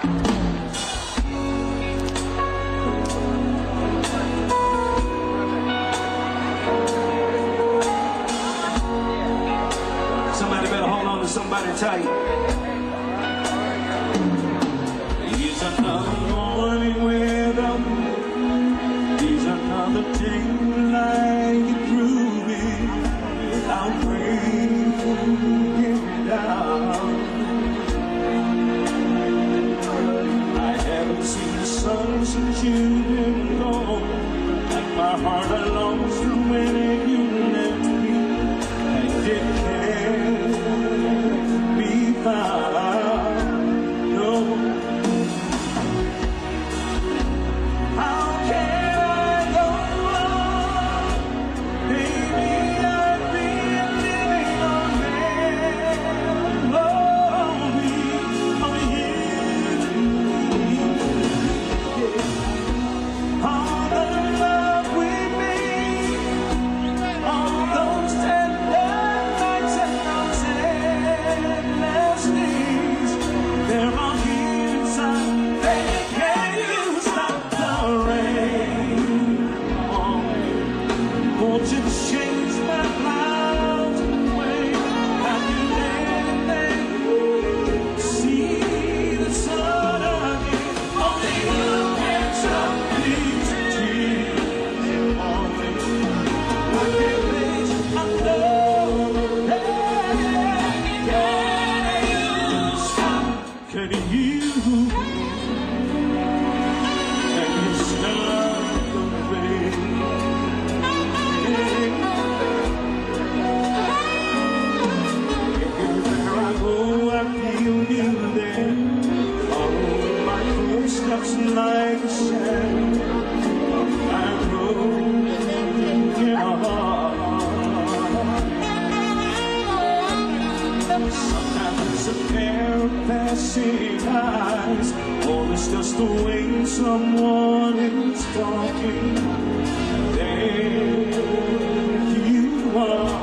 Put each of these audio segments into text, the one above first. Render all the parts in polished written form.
Somebody better hold on to somebody tight. It's another morning without me. It's another day like it groovy without breaking down. I haven't seen the sun since you've been gone, and my heart longs for when you left me and didn't care. Like a shadow I roll in a heart. Sometimes it's a pair of passing eyes, or it's just the way someone is talking. There you are.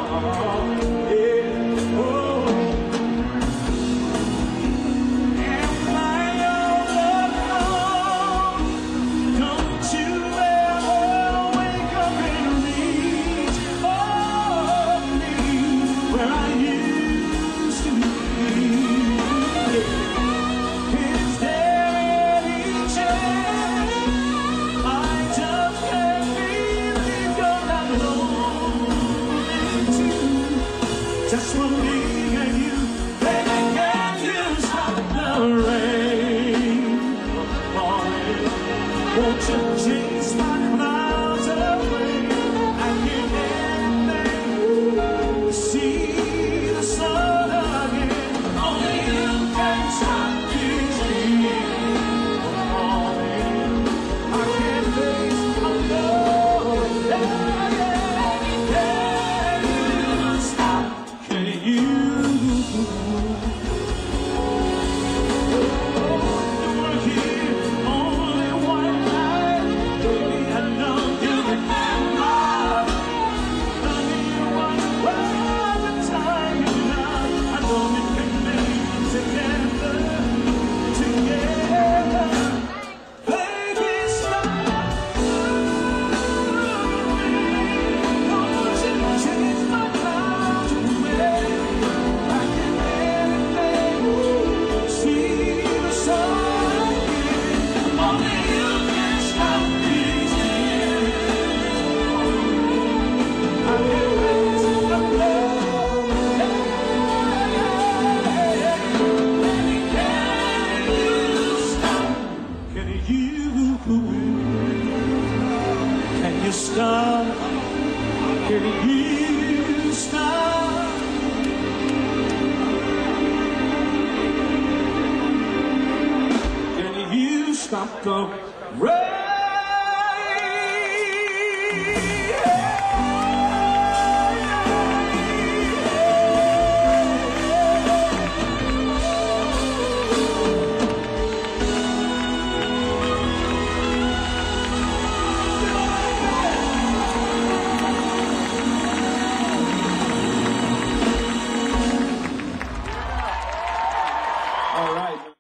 Just for me and you, baby, can you stop the rain from falling? Won't you chase my clouds away? I can't anything to see the sun again. Only you can stop these tears from falling. I can't face alone. Can you stop? Can you stop? Can you stop the rain?